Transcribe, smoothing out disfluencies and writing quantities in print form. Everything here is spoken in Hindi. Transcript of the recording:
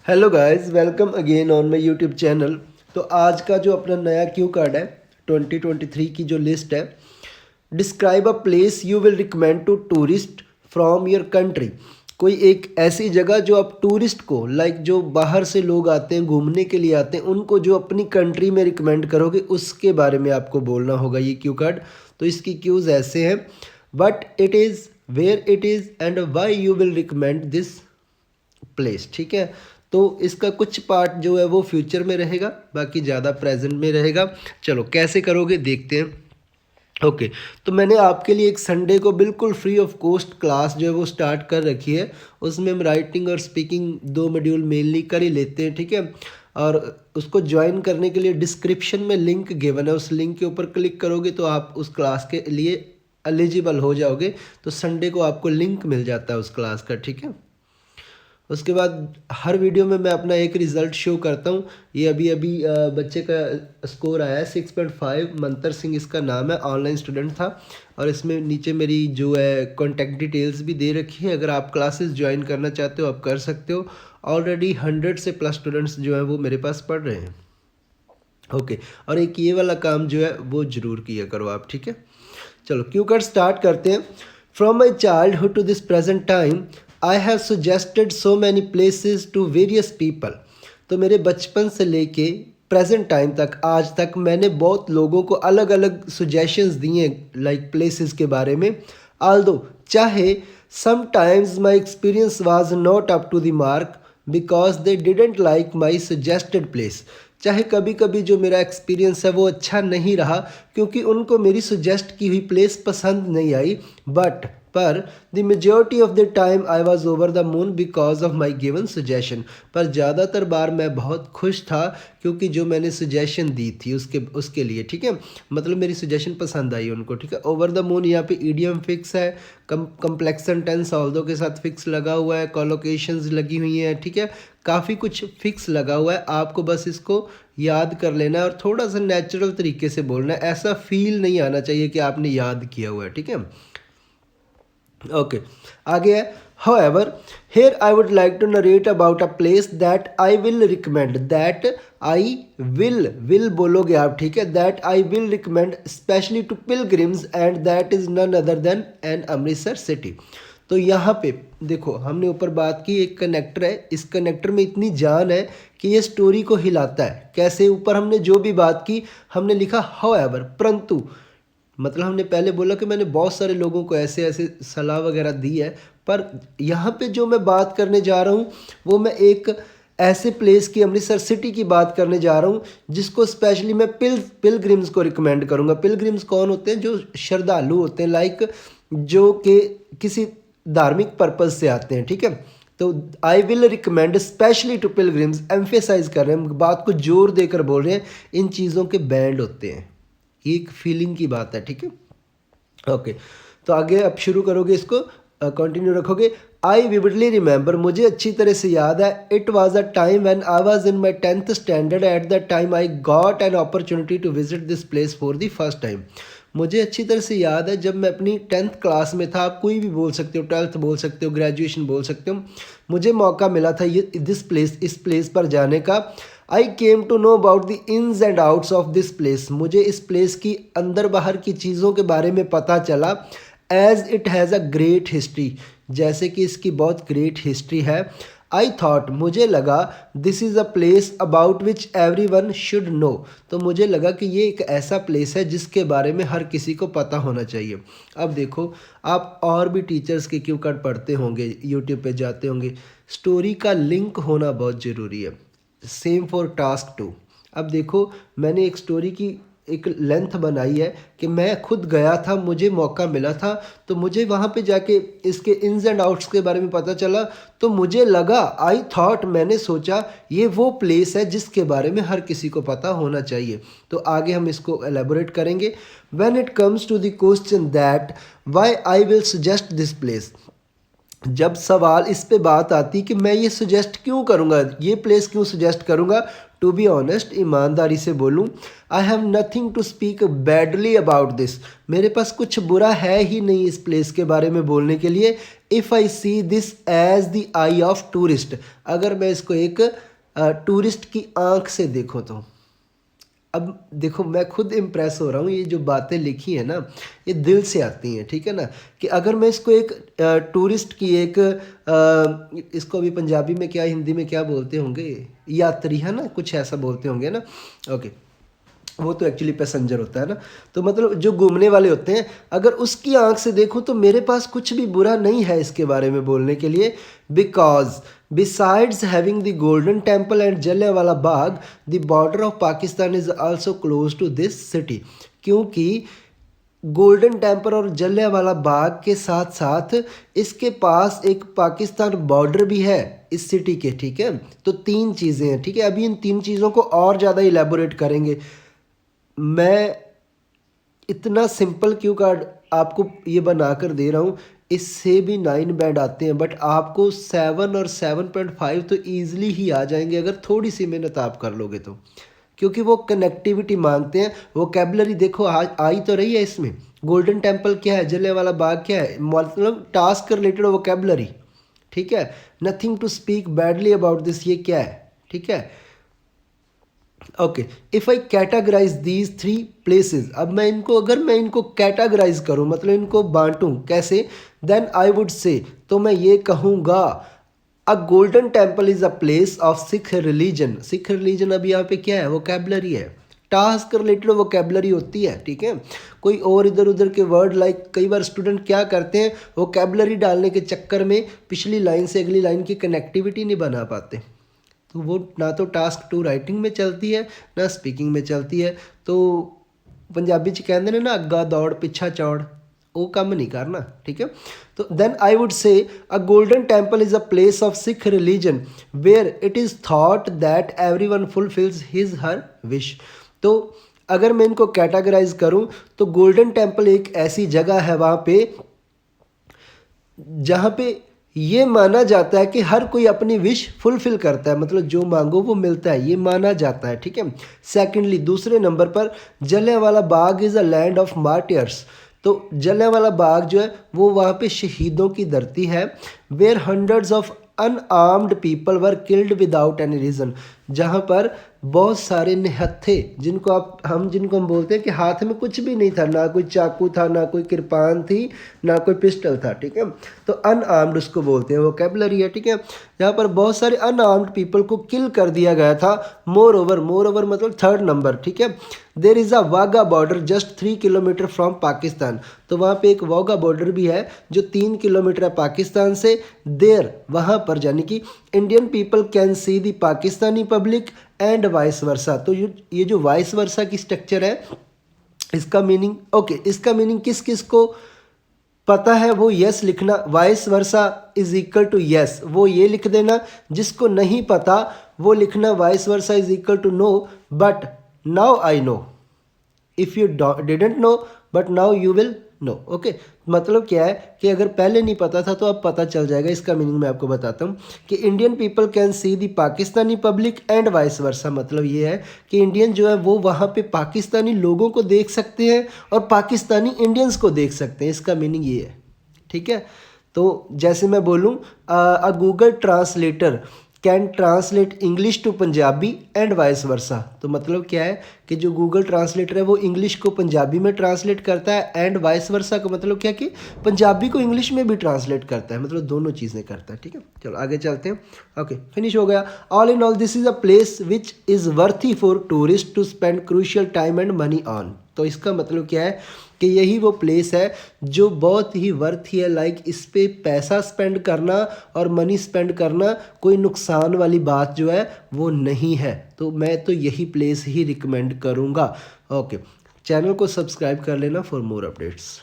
Hello guys, welcome again on my YouTube channel. तो आज का जो अपना नया क्यू कार्ड है 2023 की जो लिस्ट है, describe a place you will recommend to tourist from your country. कोई एक ऐसी जगह जो आप टूरिस्ट को जो बाहर से लोग आते हैं घूमने के लिए आते हैं उनको जो अपनी कंट्री में रिकमेंड करोगे उसके बारे में आपको बोलना होगा ये क्यू कार्ड। तो इसकी क्यूज ऐसे हैं, but it is, where it is and why you will recommend this place. ठीक है, तो इसका कुछ पार्ट जो है वो फ्यूचर में रहेगा, बाकी ज़्यादा प्रेजेंट में रहेगा। चलो कैसे करोगे देखते हैं। ओके, तो मैंने आपके लिए एक संडे को बिल्कुल फ्री ऑफ कॉस्ट क्लास जो है वो स्टार्ट कर रखी है। उसमें हम राइटिंग और स्पीकिंग दो मॉड्यूल मेनली कर ही लेते हैं। ठीक है, और उसको ज्वाइन करने के लिए डिस्क्रिप्शन में लिंक गिवन है, उस लिंक के ऊपर क्लिक करोगे तो आप उस क्लास के लिए एलिजिबल हो जाओगे। तो संडे को आपको लिंक मिल जाता है उस क्लास का। ठीक है, उसके बाद हर वीडियो में मैं अपना एक रिज़ल्ट शो करता हूँ। ये अभी अभी बच्चे का स्कोर आया है 6.5। मंतर सिंह इसका नाम है, ऑनलाइन स्टूडेंट था। और इसमें नीचे मेरी जो है कॉन्टैक्ट डिटेल्स भी दे रखी है, अगर आप क्लासेस ज्वाइन करना चाहते हो आप कर सकते हो। ऑलरेडी 100 से प्लस स्टूडेंट्स जो हैं वो मेरे पास पढ़ रहे हैं। ओके, और एक ये वाला काम जो है वो ज़रूर किया करो आप। ठीक है, चलो क्यू कार्ड स्टार्ट करते हैं। From my childhood to this present time I have suggested so many places to various people. तो मेरे बचपन से लेके प्रेजेंट टाइम तक आज तक मैंने बहुत लोगों को अलग अलग सजेशंस दिए प्लेसेस के बारे में। आल्दो चाहे sometimes my experience was not up to the mark because they didn't like my suggested place. चाहे कभी कभी जो मेरा एक्सपीरियंस है वो अच्छा नहीं रहा क्योंकि उनको मेरी सुजेस्ट की हुई प्लेस पसंद नहीं आई, पर the majority of the time I was over the moon because of my given suggestion. पर ज़्यादातर बार मैं बहुत खुश था क्योंकि जो मैंने सजेशन दी थी उसके उसके लिए। ठीक है, मतलब मेरी सजेशन पसंद आई उनको। ठीक है, ओवर द मून यहाँ पे ईडियम फिक्स है, कम्प्लेक्सन टेंस ऑल्दो के साथ फिक्स लगा हुआ है, कॉलोकेशंस लगी हुई हैं। ठीक है, काफ़ी कुछ फिक्स लगा हुआ है, आपको बस इसको याद कर लेना है और थोड़ा सा नेचुरल तरीके से बोलना है। ऐसा फील नहीं आना चाहिए कि आपने याद किया हुआ है। ठीक है, ओके, आगे है। However, here I would like to narrate about a place that I will recommend, that I will बोलोगे आप। ठीक है, that I will recommend especially to pilgrims and that is none other than an Amritsar city. तो यहाँ पे देखो, हमने ऊपर बात की एक कनेक्टर है, इस कनेक्टर में इतनी जान है कि ये स्टोरी को हिलाता है। कैसे? ऊपर हमने जो भी बात की हमने लिखा however, परंतु। मतलब हमने पहले बोला कि मैंने बहुत सारे लोगों को ऐसे ऐसे सलाह वगैरह दी है, पर यहाँ पे जो मैं बात करने जा रहा हूँ वो मैं एक ऐसे प्लेस की, अमृतसर सिटी की बात करने जा रहा हूँ जिसको स्पेशली मैं पिलग्रिम्स को रिकमेंड करूँगा। पिलग्रिम्स कौन होते हैं? जो श्रद्धालु होते हैं, जो कि किसी धार्मिक पर्पज़ से आते हैं। ठीक है, तो I will recommend specially to pilgrims, emphasize कर रहे हैं, बात को जोर देकर बोल रहे हैं, इन चीज़ों के बैंड होते हैं। ये एक फीलिंग की बात है। ठीक है, ओके, तो आगे अब शुरू करोगे, इसको कंटिन्यू रखोगे। आई विविडली रिमेंबर, मुझे अच्छी तरह से याद है। It was a time when I was in my 10th standard, at the time I got an opportunity to visit this place for the first time. मुझे अच्छी तरह से याद है जब मैं अपनी 10th क्लास में था, आप कोई भी बोल सकते हो, 12th बोल सकते हो, ग्रेजुएशन बोल सकते हो, मुझे मौका मिला था इस प्लेस पर जाने का। I came to know about the ins and outs of this place, मुझे इस प्लेस की अंदर बाहर की चीज़ों के बारे में पता चला। As it has a great history, जैसे कि इसकी बहुत ग्रेट हिस्ट्री है। आई थॉट, मुझे लगा, this is a place about which every one should know, तो मुझे लगा कि ये एक ऐसा प्लेस है जिसके बारे में हर किसी को पता होना चाहिए। अब देखो, आप और भी टीचर्स के क्यू कार्ड पढ़ते होंगे, यूट्यूब पे जाते होंगे, स्टोरी का लिंक होना बहुत ज़रूरी है। Same for task 2। अब देखो, मैंने एक स्टोरी की एक लेंथ बनाई है कि मैं खुद गया था, मुझे मौका मिला था, तो मुझे वहाँ पे जाके इसके इन्स एंड आउट्स के बारे में पता चला। तो मुझे लगा, आई थॉट, मैंने सोचा, ये वो प्लेस है जिसके बारे में हर किसी को पता होना चाहिए। तो आगे हम इसको एलेबोरेट करेंगे। When it comes to the question that why I will suggest this place, जब सवाल इस पे बात आती कि मैं ये सजेस्ट क्यों करूँगा, ये प्लेस क्यों सजेस्ट करूँगा, टू बी ऑनेस्ट ईमानदारी से बोलूँ, I have nothing to speak badly about this, मेरे पास कुछ बुरा है ही नहीं इस प्लेस के बारे में बोलने के लिए। If I see this as the eye of tourist, अगर मैं इसको एक टूरिस्ट की आंख से देखो तो। अब देखो मैं खुद इम्प्रेस हो रहा हूँ, ये जो बातें लिखी है ना ये दिल से आती हैं, ठीक है ना। कि अगर मैं इसको एक टूरिस्ट की एक इसको अभी पंजाबी में क्या हिंदी में क्या बोलते होंगे, यात्री है ना, कुछ ऐसा बोलते होंगे ना, ओके, वो तो एक्चुअली पैसेंजर होता है ना, तो मतलब जो घूमने वाले होते हैं, अगर उसकी आंख से देखूं तो मेरे पास कुछ भी बुरा नहीं है इसके बारे में बोलने के लिए। Because besides having the Golden Temple and Jallianwala Bagh, the border of Pakistan is also close to this city, क्योंकि गोल्डन टेम्पल और जलियांवाला बाग के साथ साथ इसके पास एक पाकिस्तान बॉर्डर भी है इस सिटी के, ठीक है। तो तीन चीज़ें हैं, ठीक है। अभी इन तीन चीज़ों को और ज़्यादा इलेबोरेट करेंगे। मैं इतना सिंपल क्यू कार्ड आपको ये बना कर दे रहा हूँ, इससे भी 9 बैंड आते हैं, बट आपको 7 और 7.5 तो ईज़िली ही आ जाएंगे अगर थोड़ी सी मेहनत आप कर लोगे तो, क्योंकि वो कनेक्टिविटी मांगते हैं। वोकैबुलरी देखो आई तो रही है इसमें, गोल्डन टेम्पल क्या है, जलियांवाला बाग क्या है, मतलब टास्क रिलेटेड वोकैबुलरी, ठीक है। Nothing to speak badly about this, ये क्या है, ठीक है। Okay, if I categorise these 3 places, अब मैं इनको अगर मैं इनको कैटेगराइज करूँ मतलब इनको बांटूँ कैसे, देन आई वुड से, तो मैं ये कहूँगा अ Golden Temple is a place of Sikh religion. Sikh religion अभी यहाँ पे क्या है, वोकैबुलरी है, टास्क रिलेटेड वोकैबुलरी होती है, ठीक है। कोई और इधर उधर के वर्ड लाइक कई बार स्टूडेंट क्या करते हैं, वोकैबुलरी डालने के चक्कर में पिछली लाइन से अगली लाइन की कनेक्टिविटी नहीं बना पाते, तो वो ना तो टास्क 2 राइटिंग में चलती है ना स्पीकिंग में चलती है। तो पंजाबी च कहते हैं ना अग्गा दौड़ पिछा चौड़, वो काम नहीं करना, ठीक है। तो then I would say a Golden Temple is a place of Sikh religion where it is thought that everyone fulfils his her wish. तो अगर मैं इनको कैटेगराइज करूं तो गोल्डन टेम्पल एक ऐसी जगह है वहाँ पे जहाँ पे ये माना जाता है कि हर कोई अपनी विश फुलफिल करता है, मतलब जो मांगो वो मिलता है, ये माना जाता है, ठीक है। सेकेंडली दूसरे नंबर पर Jallianwala Bagh is a land of martyrs. तो जलियांवाला बाग जो है वो वहाँ पे शहीदों की धरती है। Where hundreds of unarmed people were killed without any reason, जहाँ पर बहुत सारे निहत्थे, जिनको हम बोलते हैं कि हाथ में कुछ भी नहीं था, ना कोई चाकू था, ना कोई कृपान थी, ना कोई पिस्टल था, ठीक है। तो अनआर्म्ड उसको बोलते हैं, वोकैबुलरी है, ठीक है। यहाँ पर बहुत सारे अनआर्म्ड पीपल को किल कर दिया गया था। मोर ओवर मतलब थर्ड नंबर, ठीक है। There is a Wagah border just 3 kilometre from Pakistan, तो वहाँ पे एक वाघा बॉर्डर भी है जो 3 किलोमीटर है पाकिस्तान से। देर वहाँ पर यानी कि Indian people can see the Pakistani public and vice versa. तो ये जो वाइस वर्सा की स्ट्रक्चर है, इसका मीनिंग ओके, इसका मीनिंग किस किस को पता है वो यस लिखना, vice versa is equal to yes, वो ये लिख देना। जिसको नहीं पता वो लिखना vice versa is equal to no but now I know, if you didn't know but now you will know. Okay, मतलब क्या है कि अगर पहले नहीं पता था तो अब पता चल जाएगा। इसका मीनिंग मैं आपको बताता हूँ कि Indian people can see the Pakistani public and vice वर्सा, मतलब ये है कि इंडियन जो है वो वहाँ पे पाकिस्तानी लोगों को देख सकते हैं और पाकिस्तानी इंडियंस को देख सकते हैं, इसका मीनिंग ये है, ठीक है। तो जैसे मैं बोलूँ a Google translator can translate English to Punjabi and vice versa, तो मतलब क्या है कि जो गूगल ट्रांसलेटर है वो इंग्लिश को पंजाबी में ट्रांसलेट करता है एंड वाइस वर्सा का मतलब क्या कि पंजाबी को इंग्लिश में भी ट्रांसलेट करता है, मतलब दोनों चीज़ें करता है, ठीक है। चलो आगे चलते हैं। ओके, फिनिश हो गया। All in all this is a place which is worthy for tourist to spend crucial time and money on. तो इसका मतलब क्या है कि यही वो प्लेस है जो बहुत ही वर्थी है, लाइक इस पे पैसा स्पेंड करना और मनी स्पेंड करना कोई नुकसान वाली बात जो है वो नहीं है। तो मैं तो यही प्लेस ही रिकमेंड करूँगा। ओके, चैनल को सब्सक्राइब कर लेना फॉर मोर अपडेट्स।